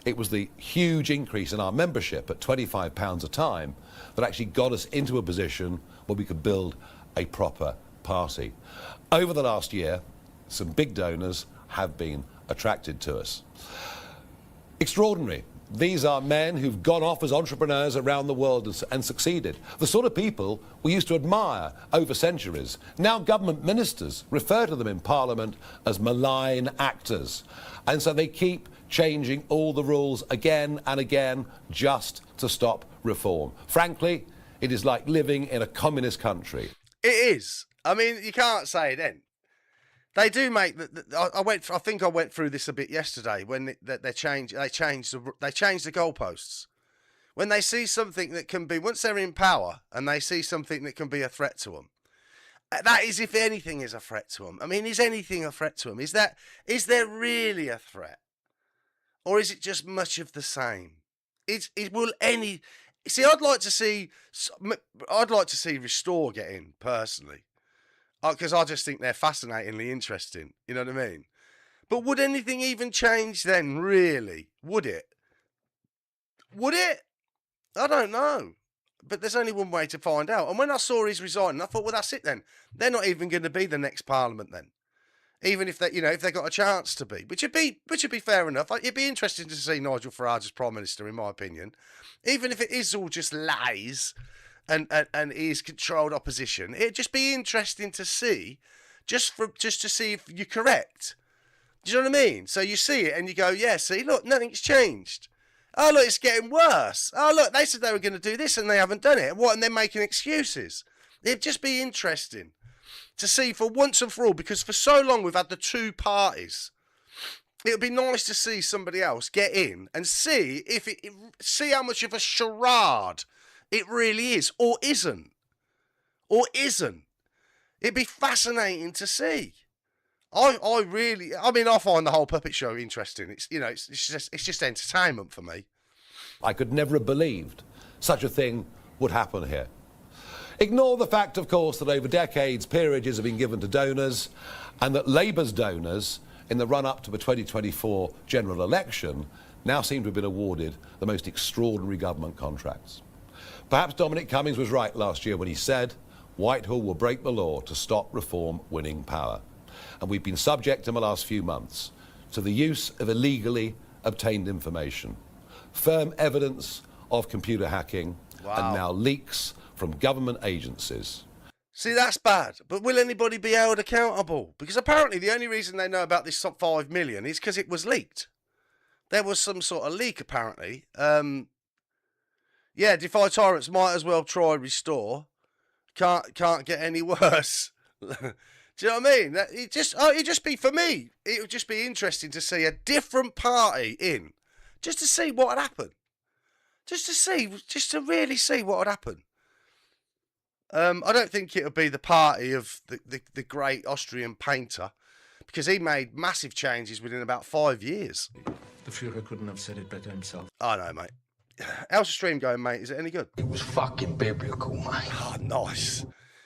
It was the huge increase in our membership at £25 a time that actually got us into a position where we could build a proper party. Over the last year, some big donors have been attracted to us. Extraordinary. These are men who've gone off as entrepreneurs around the world and succeeded. The sort of people we used to admire over centuries. Now government ministers refer to them in Parliament as malign actors. And so they keep changing all the rules again and again just to stop reform. Frankly, it is like living in a communist country. It is. I mean, you can't say it then. They do make. I think I went through this a bit yesterday when they change the goalposts. When they see something that can be, once they're in power and they see something that can be a threat to them, that is, if anything is a threat to them. I mean, is anything a threat to them? Is there really a threat, or is it just much of the same? See, I'd like to see Restore get in personally. Because I just think they're fascinatingly interesting. You know what I mean? But would anything even change then, really? Would it? Would it? I don't know. But there's only one way to find out. And when I saw he's resigning, I thought, well, that's it then. They're not even going to be the next Parliament then. Even if if they got a chance to be. Which would be fair enough. It'd be interesting to see Nigel Farage as Prime Minister, in my opinion. Even if it is all just lies. And is controlled opposition. It'd just be interesting to see, just to see if you're correct. Do you know what I mean? So you see it and you go, yeah, see, look, nothing's changed. Oh, look, it's getting worse. Oh, look, they said they were going to do this and they haven't done it. What? And they're making excuses. It'd just be interesting to see for once and for all, because for so long we've had the two parties. It would be nice to see somebody else get in and see see how much of a charade it really is, or isn't. It'd be fascinating to see. I find the whole puppet show interesting. It's just entertainment for me. I could never have believed such a thing would happen here. Ignore the fact, of course, that over decades peerages have been given to donors, and that Labour's donors, in the run-up to the 2024 general election, now seem to have been awarded the most extraordinary government contracts. Perhaps Dominic Cummings was right last year when he said Whitehall will break the law to stop reform winning power. And we've been subject in the last few months to the use of illegally obtained information, firm evidence of computer hacking, and now leaks from government agencies. See, that's bad. But will anybody be held accountable? Because apparently the only reason they know about this 5 million is because it was leaked. There was some sort of leak, apparently. Yeah, Defy Tyrants might as well try Restore. Can't get any worse. Do you know what I mean? It'd just be, for me, it would just be interesting to see a different party in. Just to see what would happen. Just to really see what would happen. I don't think it would be the party of the great Austrian painter, because he made massive changes within about 5 years. The Führer couldn't have said it better himself. I know, mate. How's the stream going, mate? Is it any good? It was fucking biblical, mate. Oh, nice.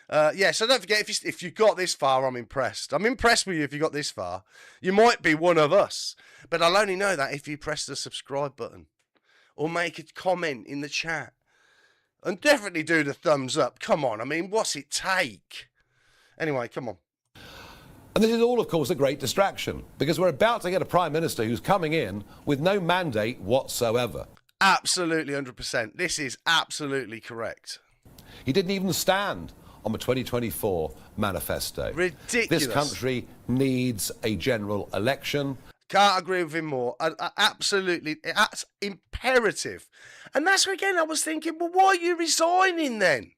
Yeah, so don't forget, if you got this far, I'm impressed. I'm impressed with you if you got this far. You might be one of us, but I'll only know that if you press the subscribe button or make a comment in the chat. And definitely do the thumbs up. Come on, I mean, what's it take? Anyway, come on. And this is all, of course, a great distraction, because we're about to get a Prime Minister who's coming in with no mandate whatsoever. Absolutely, 100%. This is absolutely correct. He didn't even stand on the 2024 manifesto. Ridiculous. This country needs a general election. Can't agree with him more. Absolutely, that's imperative. And that's where, again, I was thinking, well, why are you resigning then?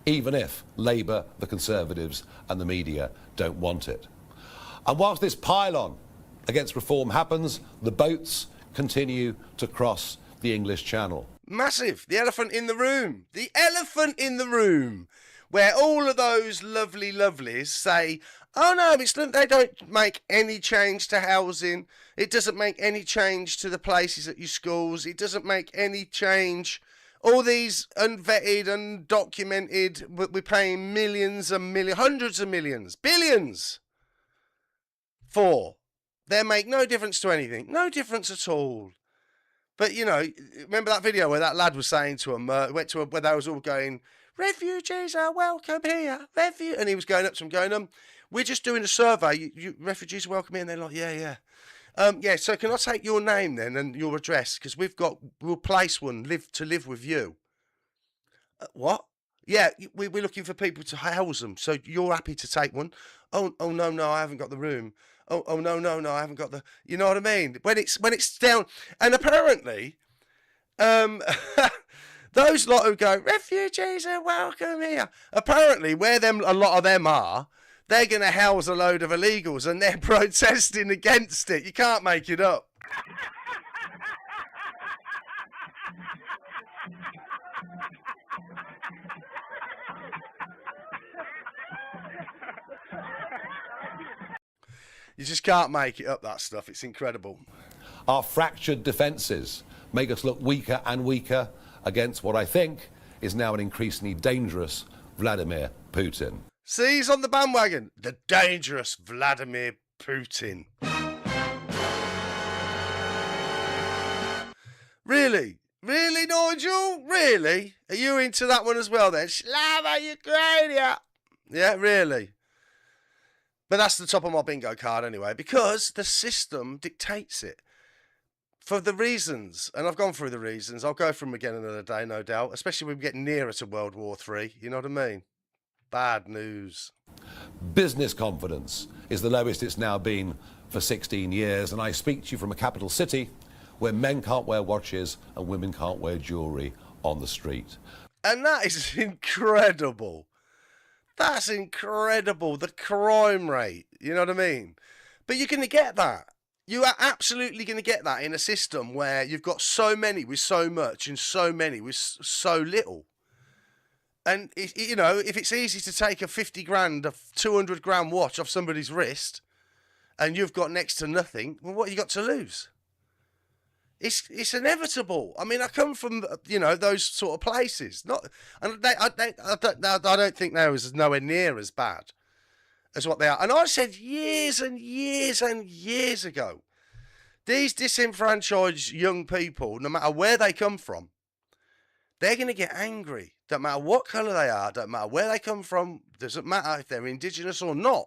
Even if Labour, the Conservatives and the media don't want it. And whilst this pile-on against reform happens, the boats continue to cross the English Channel. Massive. The elephant in the room. The elephant in the room. Where all of those lovely lovelies say, oh no, they don't make any change to housing. It doesn't make any change to the places at your schools. It doesn't make any change. All these unvetted, undocumented, we're paying millions and millions, hundreds of millions, billions for. They make no difference to anything. No difference at all. But, you know, remember that video where that lad was saying to him, went to where they was all going, refugees are welcome here, and he was going up to them going, we're just doing a survey, you refugees are welcome here, and they're like, yeah. Yeah, so can I take your name then and your address? Because we'll place one to live with you. What? Yeah, we're looking for people to house them, so you're happy to take one? Oh no, I haven't got the room. Oh no, I haven't got the. You know what I mean? When it's down, and apparently, those lot who go refugees are welcome here. Apparently, where a lot of them are, they're going to house a load of illegals, and they're protesting against it. You can't make it up. You just can't make it up, that stuff. It's incredible. Our fractured defences make us look weaker and weaker against what I think is now an increasingly dangerous Vladimir Putin. See, he's on the bandwagon. The dangerous Vladimir Putin. Really? Really, Nigel? Really? Are you into that one as well then? Slava Ukraine! Yeah, really? But that's the top of my bingo card anyway, because the system dictates it. For the reasons, and I've gone through the reasons, I'll go through them again another day, no doubt, especially when we get nearer to World War III, you know what I mean? Bad news. Business confidence is the lowest it's now been for 16 years, and I speak to you from a capital city where men can't wear watches and women can't wear jewellery on the street. And that is incredible. That's incredible, the crime rate, you know what I mean? But you're going to get that. You are absolutely going to get that in a system where you've got so many with so much and so many with so little. And, you know, if it's easy to take a 50 grand, a 200 grand watch off somebody's wrist and you've got next to nothing, well, what have you got to lose? It's inevitable. I mean, I come from, you know, those sort of places. I don't think they was nowhere near as bad as what they are. And I said years and years and years ago, these disenfranchised young people, no matter where they come from, they're going to get angry. Don't matter what colour they are, don't matter where they come from, doesn't matter if they're indigenous or not.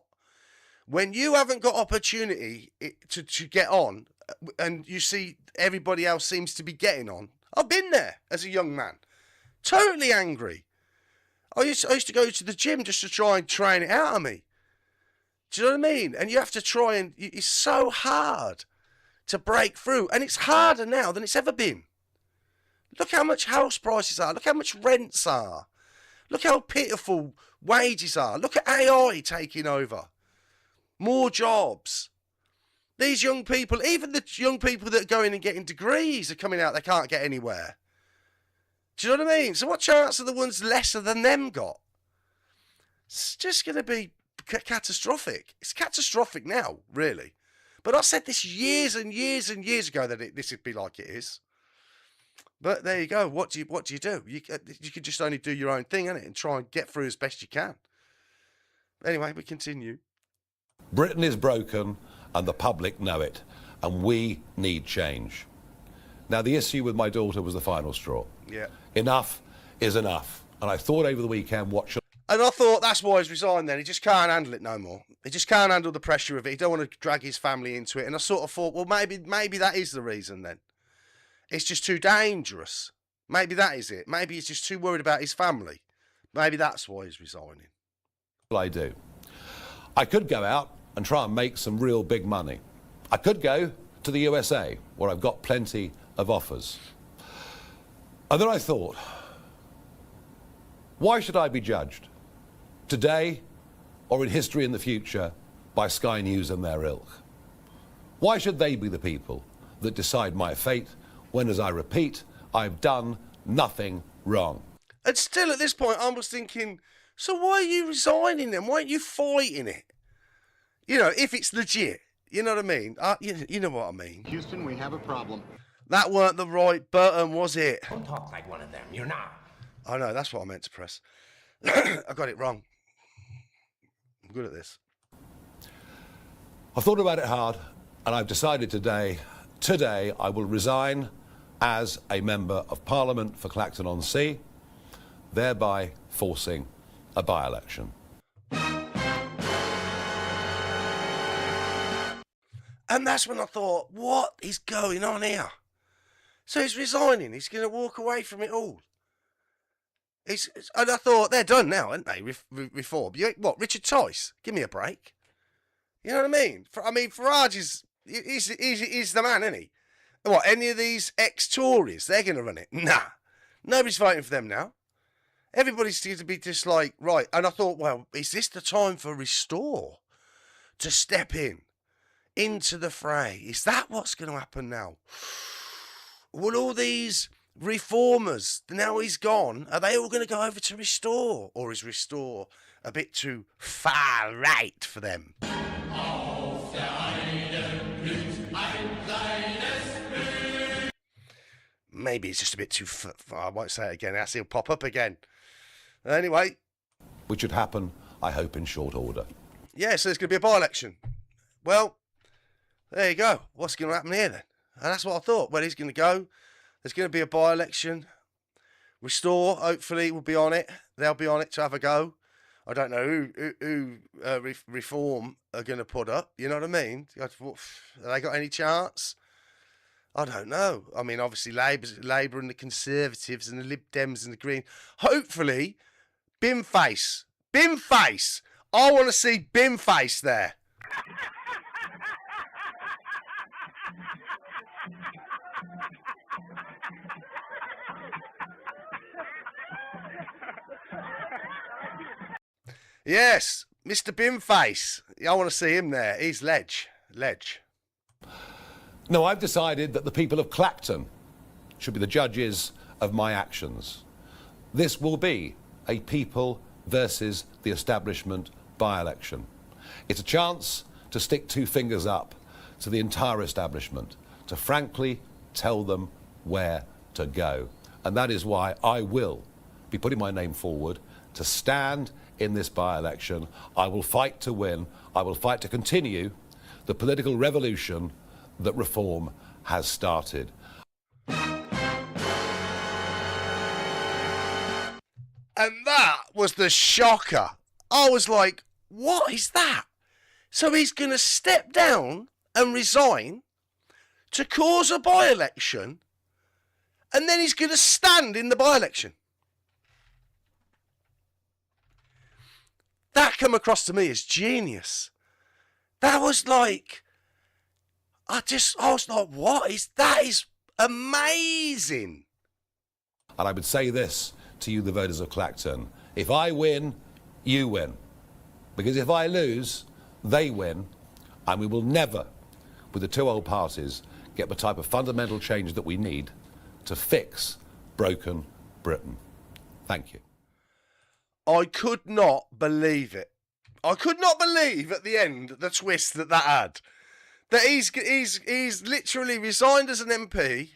When you haven't got opportunity to get on, and you see everybody else seems to be getting on. I've been there as a young man. Totally angry. I used to go to the gym just to try and train it out of me. Do you know what I mean? And you have to try and... It's so hard to break through. And it's harder now than it's ever been. Look how much house prices are. Look how much rents are. Look how pitiful wages are. Look at AI taking over. More jobs. These young people, even the young people that are going and getting degrees are coming out, they can't get anywhere. Do you know what I mean? So what chance are the ones lesser than them got? It's just going to be catastrophic. It's catastrophic now, really. But I said this years and years and years ago that this would be like it is. But there you go. What do you do? You can just only do your own thing, innit? And try and get through as best you can. Anyway, we continue. Britain is broken and the public know it, and we need change. Now, the issue with my daughter was the final straw. Yeah. Enough is enough. And I thought over the weekend, what should... And I thought that's why he's resigned then. He just can't handle it no more. He just can't handle the pressure of it. He don't want to drag his family into it. And I sort of thought, well, maybe that is the reason then. It's just too dangerous. Maybe that is it. Maybe he's just too worried about his family. Maybe that's why he's resigning. I do. I could go out and try and make some real big money. I could go to the USA, where I've got plenty of offers. And then I thought, why should I be judged, today or in history in the future, by Sky News and their ilk? Why should they be the people that decide my fate when, as I repeat, I've done nothing wrong? And still at this point, I was thinking, so why are you resigning then? Why aren't you fighting it? You know, if it's legit, you know what I mean? You know what I mean. Houston, we have a problem. That weren't the right button, was it? Don't talk like one of them. You're not. I know, that's what I meant to press. I got it wrong. I'm good at this. I thought about it hard, And I've decided today I will resign as a Member of Parliament for Clacton-on-Sea, thereby forcing a by-election. And that's when I thought, what is going on here? So he's resigning. He's going to walk away from it all. And I thought, they're done now, aren't they? Reform. What, Richard Tice? Give me a break. You know what I mean? Farage is the man, isn't he? What, any of these ex-Tories, they're going to run it? Nah. Nobody's voting for them now. Everybody's going to be just like, right. And I thought, well, is this the time for Restore to step into the fray? Is that what's going to happen now? Will all these reformers, now he's gone, are they all going to go over to Restore? Or is Restore a bit too far right for them? Maybe it's just a bit too far. I won't say it again. He'll pop up again. Anyway. Which should happen, I hope, in short order. Yeah, so there's going to be a by-election. Well, there you go. What's going to happen here then? And that's what I thought. Well, he's going to go. There's going to be a by-election. Restore, hopefully, will be on it. They'll be on it to have a go. I don't know who Reform are going to put up. You know what I mean? Have they got any chance? I don't know. I mean, obviously, Labour and the Conservatives and the Lib Dems and the Green. Hopefully, Bimface. Bimface. I want to see Bimface there. Yes, Mr. Bimface. I want to see him there. He's ledge. No, I've decided that the people of Clacton should be the judges of my actions. This will be a people versus the establishment by-election. It's a chance to stick two fingers up to the entire establishment, to frankly tell them where to go. And that is why I will be putting my name forward to stand in this by-election. I will fight to win. I will fight to continue the political revolution that Reform has started. And that was the shocker. I was like, what is that? So he's going to step down and resign to cause a by-election, and then he's going to stand in the by-election. That came across to me as genius. That was like, I was like, what is that? Is amazing. And I would say this to you, the voters of Clacton: if I win, you win. Because if I lose, they win. And we will never, with the two old parties, get the type of fundamental change that we need to fix broken Britain. Thank you. I could not believe it. I could not believe at the end the twist that had. That he's literally resigned as an MP.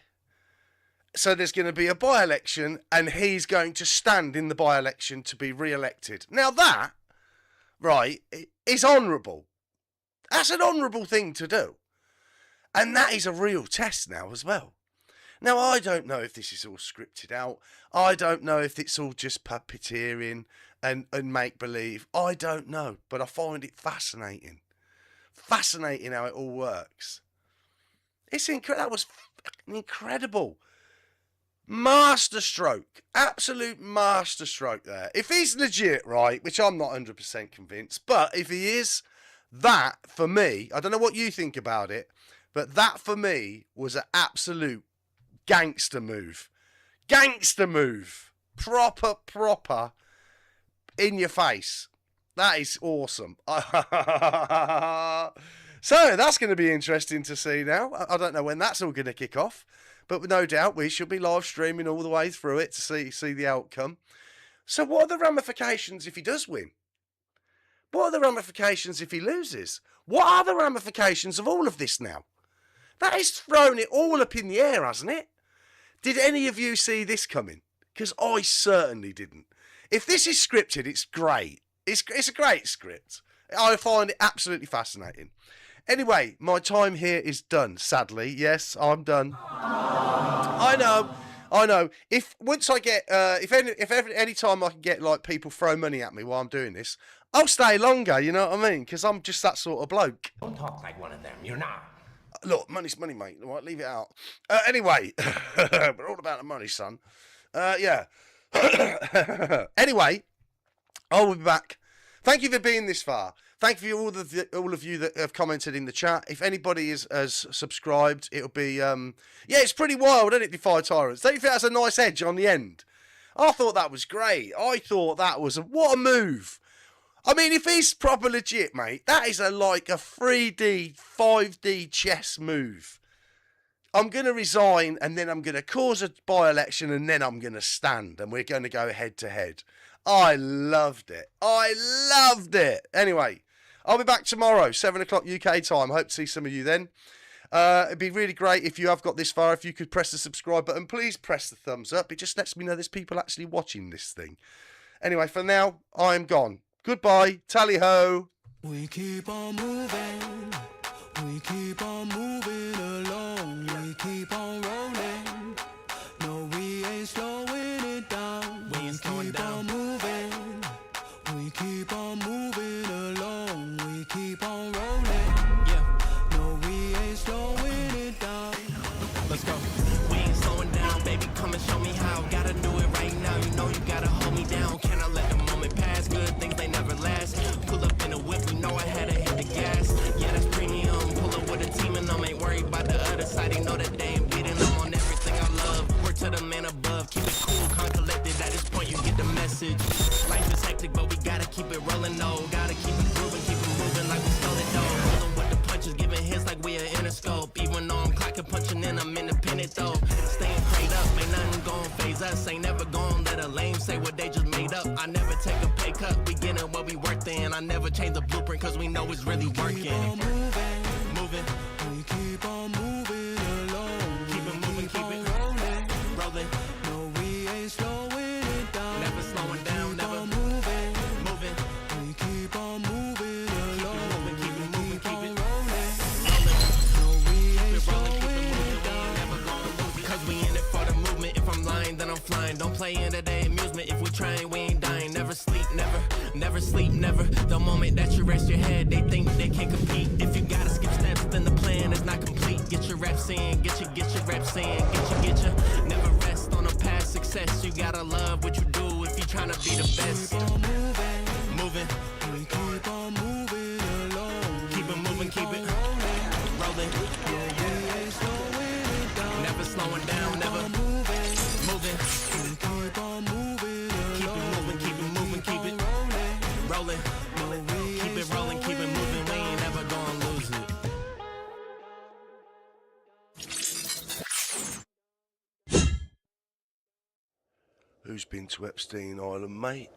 So there's going to be a by-election, and he's going to stand in the by-election to be re-elected. Now that, right, is honourable. That's an honourable thing to do. And that is a real test now as well. Now, I don't know if this is all scripted out. I don't know if it's all just puppeteering and make-believe. I don't know, but I find it fascinating. Fascinating how it all works. It's that was incredible. Masterstroke. Absolute masterstroke there. If he's legit, right, which I'm not 100% convinced, but if he is, that, for me, I don't know what you think about it, but that, for me, was an absolute gangster move. Gangster move. Proper, in your face. That is awesome. So, that's going to be interesting to see now. I don't know when that's all going to kick off, but no doubt we should be live streaming all the way through it to see the outcome. So, what are the ramifications if he does win? What are the ramifications if he loses? What are the ramifications of all of this now? That has thrown it all up in the air, hasn't it? Did any of you see this coming? Because I certainly didn't. If this is scripted, it's great. It's a great script. I find it absolutely fascinating. Anyway, my time here is done, sadly. Yes, I'm done. I know. If once I get, any time I can get like people throw money at me while I'm doing this, I'll stay longer. You know what I mean? Because I'm just that sort of bloke. Don't talk like one of them. You're not. Look, money's money, mate. All right, leave it out. Anyway, we're all about the money, son. Yeah. Anyway, I will be back. Thank you for being this far. Thank you all of you that have commented in the chat. If anybody has subscribed, it'll be yeah, it's pretty wild, isn't it? Defy Tyrants. Don't you think that's a nice edge on the end? I thought that was great. I thought that was what a move. I mean, if he's proper legit, mate, that is like a 3D, 5D chess move. I'm going to resign, and then I'm going to cause a by-election, and then I'm going to stand, and we're going to go head-to-head. I loved it. Anyway, I'll be back tomorrow, 7 o'clock UK time. Hope to see some of you then. It'd be really great if you have got this far, if you could press the subscribe button. Please press the thumbs up. It just lets me know there's people actually watching this thing. Anyway, for now, I'm gone. Goodbye. Tally-ho. We keep on moving. We keep on moving along. We keep on rolling. No, we ain't slowing it down. We ain't slowing keep down. on moving. We keep on moving along. We keep on rolling. Yeah, No, we ain't slowing it down. let's go. We ain't slowing down, baby. Come and show me how. Gotta do it right now. You know you gotta hold me down. Can I let the moment pass? Good things they never last. Pull up in a whip, you know I had to hit the gas. Yeah, that's premium. Pull up with a team and I ain't worried about the other side. They know that they ain't beating. I'm on everything I love. Work to the man above. Keep it cool, calm, collected. At this point, you get the message. Life is hectic, but we gotta keep it rolling, though. Gotta keep it moving like we stole it, though. Rolling with the punches, giving hits like we are Interscope. Even though I'm clocking, punching in, I'm independent, though. Staying prayed up, ain't nothing gon' phase us. Ain't never gon' let a lame say what they just made up. I never take a pay cut, we getting what we worth in. I never change the blueprint, cause we know it's really working. Keep on moving. Moving, We keep on moving along. keep it moving, keep it rolling. rolling. No, we ain't slowing it down. Never slowing down, Keep never on moving. moving. We keep on moving along. Keep it moving, keep it rolling. rolling. No, we ain't Keep it rolling, keep slowing it moving, it we down. ain't never gonna lose it. Cause we in it for the movement. If I'm lying, then I'm flying. Don't play into their amusement. If we trying, we ain't dying. Never sleep, never sleep, never. The moment that you rest your head, they think they can't compete. If you gotta skip steps, then the plan is not complete. Get your reps in, get your reps in, get your. Never rest on a past success. You gotta love what you do if you tryna be the best. Keep on moving. Moving, We keep on moving along. keep it moving, keep it rolling. We ain't slowing it down. Never slowing down, never Moving. moving. We keep on moving Keep it along. moving, keep it moving, keep it rolling. Keep it rolling, keep it moving. We ain't never gonna lose it. Who's been to Epstein Island, mate?